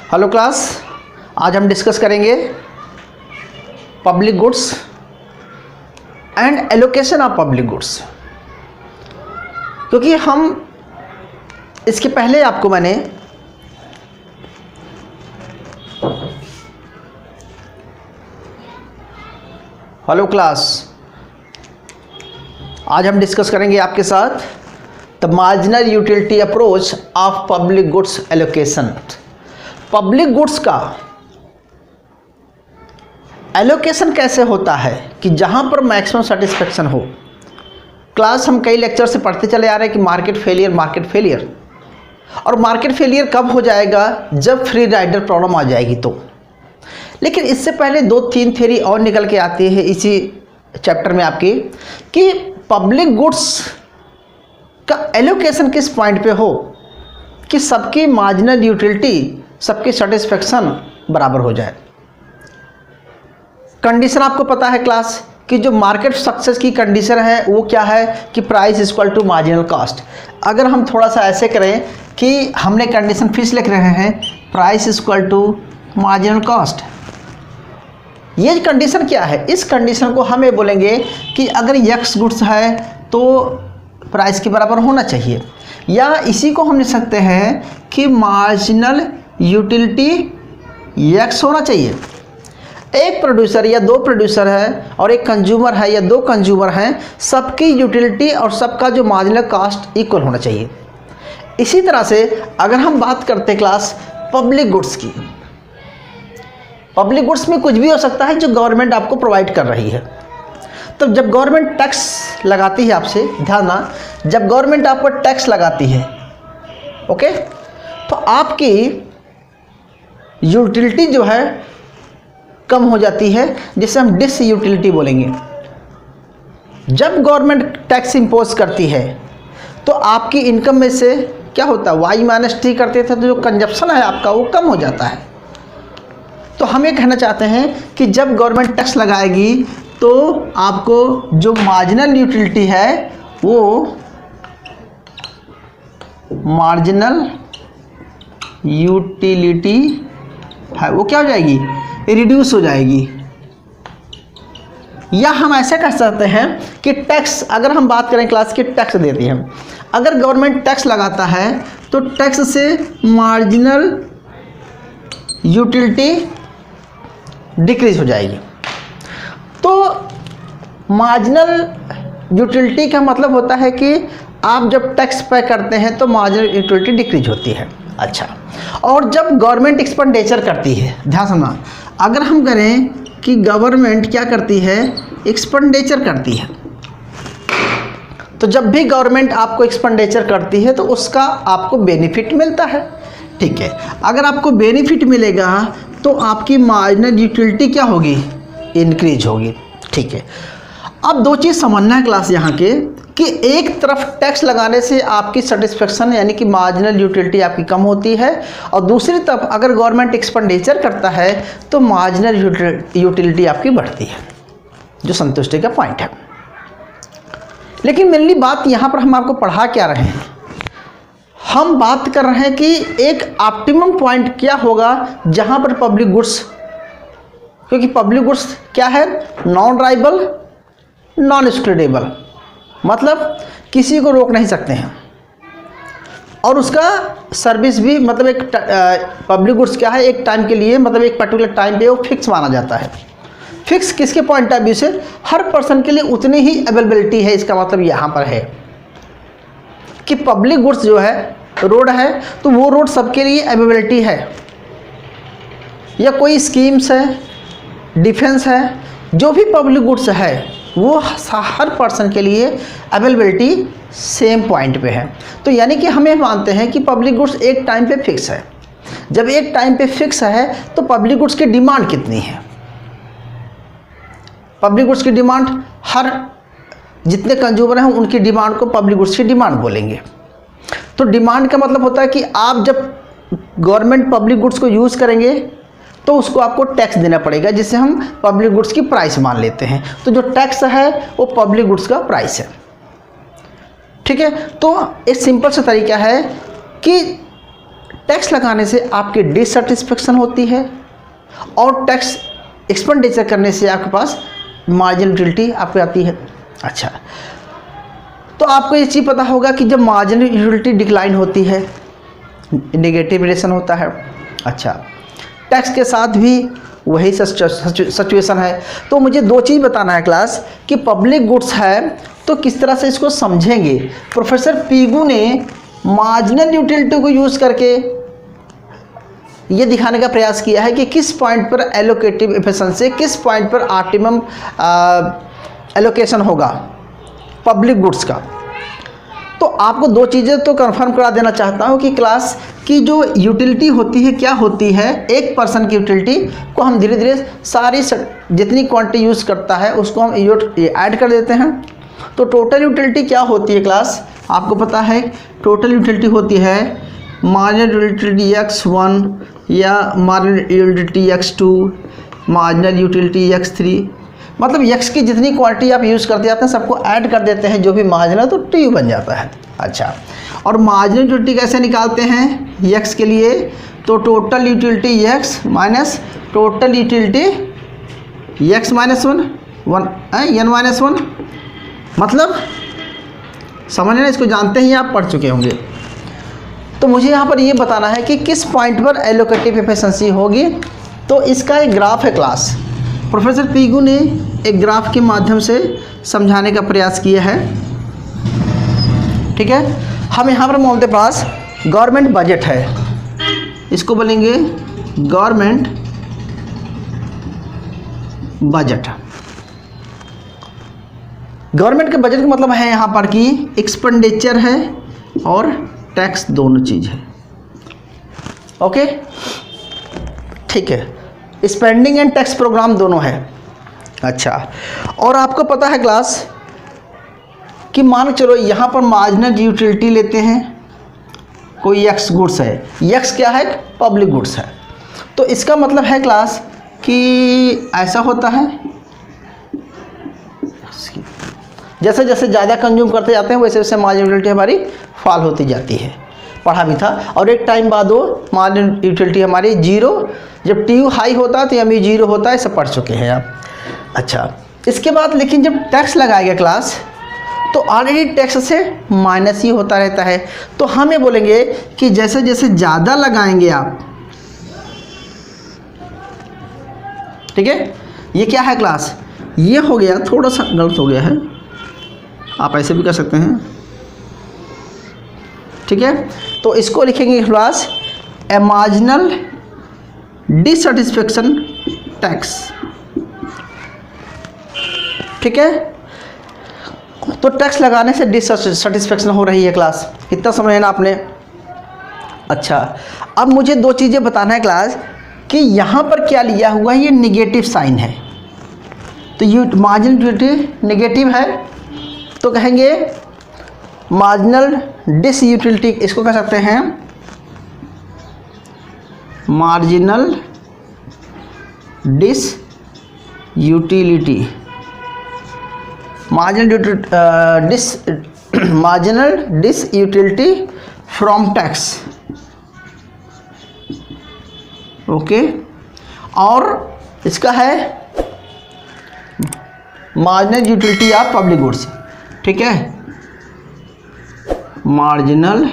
Hello class, आज हम discuss करेंगे public goods and allocation of public goods. क्योंकि हम इसके पहले आपको मैंने हेलो क्लास, आज हम डिस्कस करेंगे आपके साथ the marginal utility approach of public goods allocation. Public goods का एलोकेशन कैसे होता है कि जहां पर मैक्सिमम सेटिस्फेक्शन हो। क्लास हम कई लेक्चर से पढ़ते चले आ रहे हैं कि मार्केट फेलियर, और मार्केट फेलियर कब हो जाएगा? जब फ्री राइडर प्रॉब्लम आ जाएगी तो। लेकिन इससे पहले 2-3 थ्योरी और निकल के आती है इसी चैप्टर में आपकी कि पब्लिक गुड्स का एलोकेशन किस पॉइंट पे हो कि सबकी मार्जिनल यूटिलिटी, सबकी सेटिस्फेक्शन बराबर हो जाए। कंडीशन आपको पता है क्लास कि जो मार्केट सक्सेस की कंडीशन है वो क्या है कि price is equal to marginal cost. अगर हम थोड़ा सा ऐसे करें कि हमने कंडीशन फिर लिख रहे हैं price is equal to marginal cost, ये कंडीशन क्या है? इस कंडीशन को हम ये बोलेंगे कि अगर यक्स गुड्स है तो प्राइस के बराबर होना चाहिए, या इसी को हम लिख सकते हैं कि मार्जिनल यूटिलिटी यक्स होना चाहिए। एक प्रोड्यूसर या दो प्रोड्यूसर है और एक कंज्यूमर है या दो कंज्यूमर हैं, सबकी यूटिलिटी और सबका जो मार्जिनल कॉस्ट इक्वल होना चाहिए। इसी तरह से अगर हम बात करते क्लास पब्लिक गुड्स की, पब्लिक गुड्स में कुछ भी हो सकता है जो गवर्नमेंट आपको प्रोवाइड कर रही है। तो जब गवर्नमेंट टैक्स लगाती है, आपसे ध्यान ना, जब गवर्नमेंट आपको टैक्स लगाती है, ओके, तो आपकी यूटिलिटी जो है कम हो जाती है, जिसे हम डिस यूटिलिटी बोलेंगे। जब गवर्नमेंट टैक्स इंपोज करती है तो आपकी इनकम में से क्या होता है, y-t करते थे तो जो कंजप्शन है आपका वो कम हो जाता है। तो हम ये कहना चाहते हैं कि जब गवर्नमेंट टैक्स लगाएगी तो आपको जो मार्जिनल यूटिलिटी है वो मार्जिनल यूटिलिटी है वो क्या हो जाएगी? रिड्यूस हो जाएगी। या हम ऐसे कह सकते हैं कि टैक्स, अगर हम बात करें क्लास की टैक्स देती है, अगर गवर्नमेंट टैक्स लगाता है तो टैक्स से मार्जिनल यूटिलिटी डिक्रीज हो जाएगी। तो मार्जिनल यूटिलिटी का मतलब होता है कि आप जब टैक्स पे करते हैं तो मार्जिनल यूटिलिटी डिक्रीज होती है। अच्छा, और जब गवर्नमेंट एक्सपेंडिचर करती है, ध्यान सुनना, अगर हम करें कि गवर्नमेंट क्या करती है, एक्सपेंडिचर करती है, तो जब भी गवर्नमेंट आपको एक्सपेंडिचर करती है तो उसका आपको बेनिफिट मिलता है। ठीक है, अगर आपको बेनिफिट मिलेगा तो आपकी मार्जिनल यूटिलिटी क्या होगी? इंक्रीज होगी। ठीक है, अब दो चीज़ समझना है क्लास यहाँ के कि एक तरफ टैक्स लगाने से आपकी सेटिस्फेक्शन यानी कि मार्जिनल यूटिलिटी आपकी कम होती है, और दूसरी तरफ अगर गवर्नमेंट एक्सपेंडिचर करता है तो मार्जिनल यूटिलिटी आपकी बढ़ती है, जो संतुष्टि का पॉइंट है। लेकिन मेनली बात यहाँ पर हम आपको पढ़ा क्या रहे हैं, हम बात कर रहे हैं कि एक ऑप्टिमम पॉइंट क्या होगा जहाँ पर पब्लिक गुड्स, क्योंकि पब्लिक गुड्स क्या है? नॉन राइवल, नॉन एक्सक्लूडेबल, मतलब किसी को रोक नहीं सकते हैं, और उसका सर्विस भी, मतलब एक पब्लिक गुड्स क्या है, एक टाइम के लिए, मतलब एक पर्टिकुलर टाइम पे वो फिक्स माना जाता है। फिक्स किसके पॉइंट ऑफ व्यू से? हर पर्सन के लिए उतनी ही अवेलेबिलिटी है। इसका मतलब यहाँ पर है कि पब्लिक गुड्स जो है, रोड है तो वो रोड सबके लिए अवेलेबिलिटी है, या कोई स्कीम्स है, डिफेंस है, जो भी पब्लिक गुड्स है वो हर पर्सन के लिए अवेलेबिलिटी सेम पॉइंट पे है। तो यानी कि हमें मानते हैं कि पब्लिक गुड्स एक टाइम पे फिक्स है। जब एक टाइम पे फिक्स है तो पब्लिक गुड्स की डिमांड कितनी है? पब्लिक गुड्स की डिमांड, हर जितने कंज्यूमर हैं उनकी डिमांड को पब्लिक गुड्स की डिमांड बोलेंगे। तो डिमांड का मतलब होता है कि आप जब गवर्नमेंट पब्लिक गुड्स को यूज़ करेंगे तो उसको आपको टैक्स देना पड़ेगा, जिसे हम पब्लिक गुड्स की प्राइस मान लेते हैं। तो जो टैक्स है वो पब्लिक गुड्स का प्राइस है। ठीक है, तो एक सिंपल सा तरीका है कि टैक्स लगाने से आपकी डिससेटिस्फेक्शन होती है और टैक्स एक्सपेंडिचर करने से आपके पास मार्जिनल यूटिलिटी आपको आती है। अच्छा, तो आपको ये चीज़ पता होगा कि जब मार्जिनल यूटिलिटी डिक्लाइन होती है, नेगेटिव रिलेशन होता है। अच्छा, टैक्स के साथ भी वही सिचुएशन है। तो मुझे दो चीज़ बताना है क्लास कि पब्लिक गुड्स है तो किस तरह से इसको समझेंगे। प्रोफेसर पीगू ने मार्जिनल यूटिलिटी को यूज़ करके ये दिखाने का प्रयास किया है कि किस पॉइंट पर एलोकेटिव एफिशिएंसी, किस पॉइंट पर ऑप्टिमम एलोकेशन होगा पब्लिक गुड्स का। तो आपको दो चीज़ें तो कंफर्म करा देना चाहता हूँ कि क्लास की जो यूटिलिटी होती है क्या होती है। एक पर्सन की यूटिलिटी को हम धीरे धीरे सारी जितनी क्वांटिटी यूज़ करता है उसको हम ऐड कर देते हैं। तो टोटल यूटिलिटी क्या होती है क्लास, आपको पता है टोटल यूटिलिटी होती है मार्जिनल यूटिलिटी x1 या marginal utility x2, marginal utility x3, मतलब x की जितनी क्वांटिटी आप यूज़ करते जाते हैं सबको ऐड कर देते हैं, जो भी मार्जिन है तो TU बन जाता है। अच्छा, और मार्जिनल यूटिलिटी कैसे निकालते हैं x के लिए, तो total utility x minus total utility x minus one n minus one, मतलब समझ लेना, इसको जानते ही आप पढ़ चुके होंगे। तो मुझे यहाँ पर ये बताना है कि किस पॉइंट पर एलोकेटिव एफिशिएंसी होगी। तो इसका एक ग्राफ है क्लास, प्रोफेसर पीगू ने एक ग्राफ के माध्यम से समझाने का प्रयास किया है। ठीक है, हम यहाँ पर हमारे पास गवर्नमेंट बजट है, इसको बोलेंगे गवर्नमेंट बजट। गवर्नमेंट के बजट का मतलब है यहाँ पर कि एक्सपेंडिचर है और टैक्स दोनों चीज़ है। ओके, ठीक है, स्पेंडिंग एंड टैक्स प्रोग्राम दोनों है। अच्छा, और आपको पता है क्लास कि मान चलो यहाँ पर मार्जिनल यूटिलिटी लेते हैं, कोई एक्स गुड्स है, एक्स क्या है, पब्लिक गुड्स है। तो इसका मतलब है क्लास कि ऐसा होता है, जैसे जैसे ज़्यादा कंज्यूम करते जाते हैं वैसे वैसे मार्जिनल यूटिलिटी हमारी फॉल होती जाती है। पढ़ा भी था, और एक टाइम बाद वो मार्जिनल यूटिलिटी हमारी जीरो, जब TU हाई होता है तो एमई जीरो होता है, सब पढ़ चुके हैं आप। अच्छा, इसके बाद लेकिन जब टैक्स लगाया गया क्लास तो ऑलरेडी टैक्स से माइनस ही होता रहता है। तो हम ये बोलेंगे कि जैसे जैसे ज़्यादा लगाएंगे आप, ठीक है, ये क्या है क्लास, ये हो गया, थोड़ा सा गलत हो गया है, आप ऐसे भी कर सकते हैं। ठीक है, तो इसको लिखेंगे क्लास ए मार्जिनल डिससेटिस्फेक्शन टैक्स। ठीक है, तो टैक्स लगाने से डिससेटिस्फेक्शन हो रही है क्लास, इतना समझ लेना आपने। अच्छा, अब मुझे दो चीज़ें बताना है क्लास कि यहाँ पर क्या लिया हुआ है, ये निगेटिव साइन है, तो मार्जिनल यूटिलिटी नेगेटिव है तो कहेंगे मार्जिनल डिस यूटिलिटी, इसको कह सकते हैं marginal disutility, marginal disutility from tax. Okay, और इसका है marginal utility of public goods. ठीक है, marginal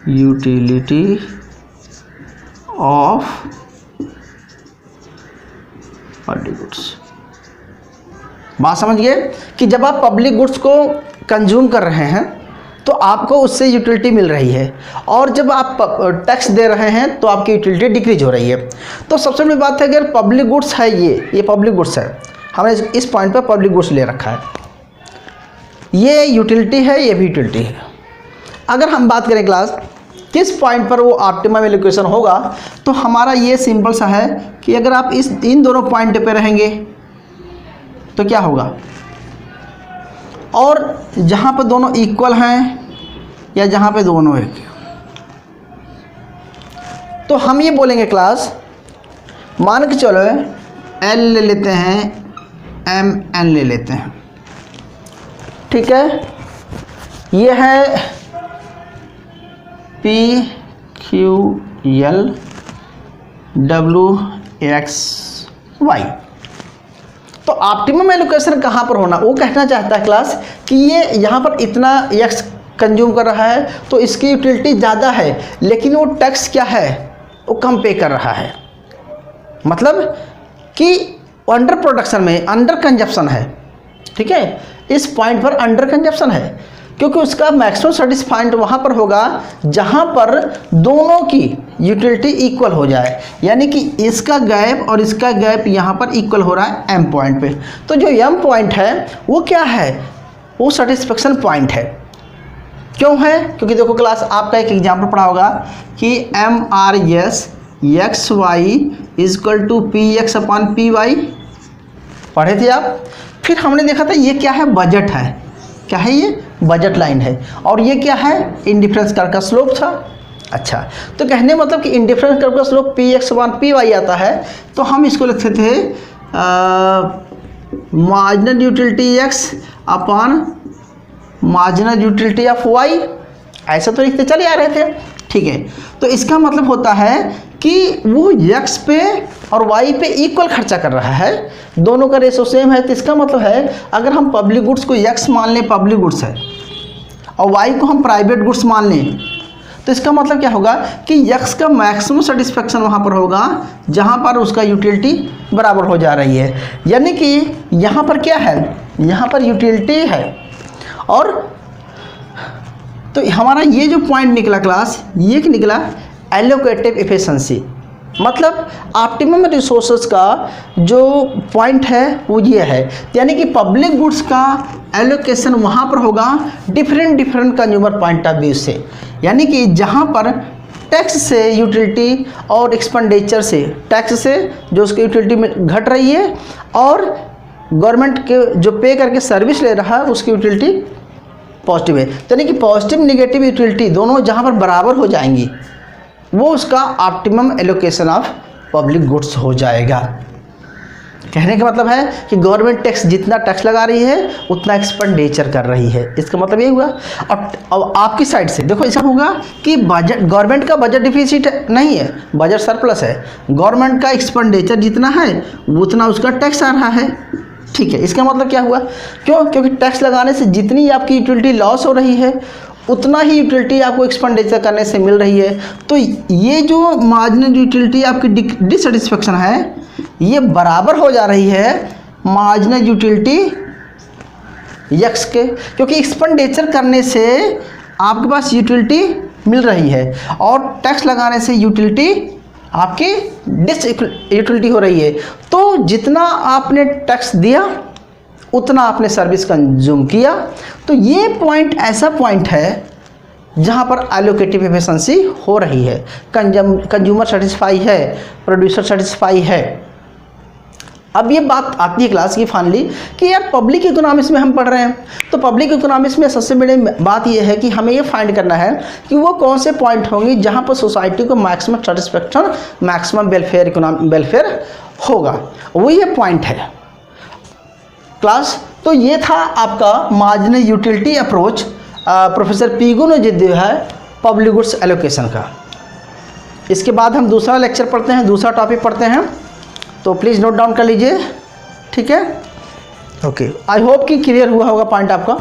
utility of public goods. बात समझ गए कि जब आप पब्लिक गुड्स को कंज्यूम कर रहे हैं तो आपको उससे यूटिलिटी मिल रही है, और जब आप टैक्स दे रहे हैं तो आपकी यूटिलिटी डिक्रीज हो रही है। तो सबसे बड़ी बात है, अगर पब्लिक गुड्स है, ये पब्लिक गुड्स है, हमने इस पॉइंट पर पब्लिक गुड्स ले रखा है, ये यूटिलिटी है, ये भी यूटिलिटी है। अगर हम बात करें क्लास किस पॉइंट पर वो ऑप्टिमम एलोकेशन होगा, तो हमारा ये सिंपल सा है कि अगर आप इन दोनों पॉइंट पे रहेंगे तो क्या होगा, और जहाँ पर दोनों इक्वल हैं या जहाँ पे दोनों एक, तो हम ये बोलेंगे क्लास, मान के चलो L ले लेते हैं, MN ले लेते हैं। ठीक है, ये है P QL WX Y। तो ऑप्टिमम एलोकेशन कहाँ पर होना, वो कहना चाहता है क्लास कि ये यहाँ पर इतना x कंज्यूम कर रहा है तो इसकी यूटिलिटी ज़्यादा है, लेकिन वो टैक्स क्या है, वो कम पे कर रहा है। मतलब कि अंडर प्रोडक्शन में अंडर कंजप्शन है, ठीक है, इस पॉइंट पर अंडर कंजप्शन है, क्योंकि उसका मैक्सिमम सेटिस्फाइड वहाँ पर होगा जहाँ पर दोनों की यूटिलिटी इक्वल हो जाए, यानी कि इसका गैप और इसका गैप यहाँ पर इक्वल हो रहा है एम पॉइंट पे। तो जो एम पॉइंट है वो क्या है, वो सेटिस्फेक्शन पॉइंट है। क्यों है, क्योंकि देखो क्लास आपका एक एग्जाम्पल पढ़ा होगा कि MRS XY equal to PX upon PY, पढ़े थे आप। फिर हमने देखा था ये क्या है, बजट है, क्या है ये, बजट लाइन है, और ये क्या है, इंडिफरेंस कर्व का स्लोप था। अच्छा, तो कहने मतलब कि इंडिफरेंस कर्व का स्लोप PX अपॉन PY आता है, तो हम इसको लिखते थे marginal utility x upon marginal utility of y, ऐसा तो लिखते चले आ रहे थे, ठीक है। तो इसका मतलब होता है कि वो x पे और y पे इक्वल खर्चा कर रहा है, दोनों का रेशो सेम है। तो इसका मतलब है अगर हम पब्लिक गुड्स को x मान लें, पब्लिक गुड्स है, और y को हम प्राइवेट गुड्स मान लें, तो इसका मतलब क्या होगा कि x का मैक्सिमम सेटिस्फेक्शन वहाँ पर होगा जहाँ पर उसका यूटिलिटी बराबर हो जा रही है। यानी कि यहाँ पर क्या है, यहाँ पर यूटिलिटी है, और तो हमारा ये जो पॉइंट निकला क्लास, ये क्या निकला, एलोकेटिव एफिशिएंसी। मतलब ऑप्टिमम रिसोर्सेज का जो पॉइंट है वो ये है, यानी कि पब्लिक गुड्स का एलोकेशन वहाँ पर होगा different consumer point of view से, यानी कि जहाँ पर टैक्स से यूटिलिटी और एक्सपेंडिचर से, टैक्स से जो उसकी यूटिलिटी में घट रही है और गवर्नमेंट के जो पे करके सर्विस ले रहा है उसकी यूटिलिटी पॉजिटिव है, यानी कि पॉजिटिव निगेटिव यूटिलिटी दोनों जहाँ पर बराबर हो जाएंगी वो उसका optimum allocation of public goods हो जाएगा। कहने का मतलब है कि गवर्नमेंट टैक्स जितना टैक्स लगा रही है उतना एक्सपेंडिचर कर रही है, इसका मतलब ये हुआ। अब आपकी साइड से देखो, ऐसा होगा कि बजट, गवर्नमेंट का बजट डिफिसिट नहीं है, बजट सरप्लस है, गवर्नमेंट का एक्सपेंडिचर जितना है उतना उसका टैक्स आ रहा है, ठीक है। इसका मतलब क्या हुआ, क्यों, क्योंकि टैक्स लगाने से जितनी आपकी यूटिलिटी लॉस हो रही है उतना ही यूटिलिटी आपको एक्सपेंडिचर करने से मिल रही है। तो ये जो मार्जिनल यूटिलिटी आपकी डिससेटिस्फेक्शन है ये बराबर हो जा रही है मार्जिनल यूटिलिटी x के, क्योंकि एक्सपेंडिचर करने से आपके पास यूटिलिटी मिल रही है और टैक्स लगाने से यूटिलिटी आपकी यूटिलिटी हो रही है। तो जितना आपने टैक्स दिया उतना आपने सर्विस कंज्यूम किया। तो ये पॉइंट ऐसा पॉइंट है जहाँ पर एलोकेटिव एफिशिएंसी हो रही है, कंज्यूमर सेटिस्फाई है, प्रोड्यूसर सेटिस्फाई है। अब ये बात आती है क्लास की फाइनली कि यार पब्लिक इकोनॉमिक्स में हम पढ़ रहे हैं, तो पब्लिक इकोनॉमिक्स में सबसे बड़ी बात ये है कि हमें ये फाइंड करना है कि वो कौन से पॉइंट होंगे जहाँ पर सोसाइटी को मैक्सिमम सेटिस्फेक्शन, मैक्सिमम वेलफेयर होगा, वो ये पॉइंट है क्लास। तो ये था आपका marginal utility approach professor Pigou ने जो दिया है पब्लिक गुड्स एलोकेशन का। इसके बाद हम दूसरा लेक्चर पढ़ते हैं, दूसरा टॉपिक पढ़ते हैं, तो प्लीज़ नोट डाउन कर लीजिए, ठीक है। ओके, आई होप कि क्लियर हुआ होगा पॉइंट आपका।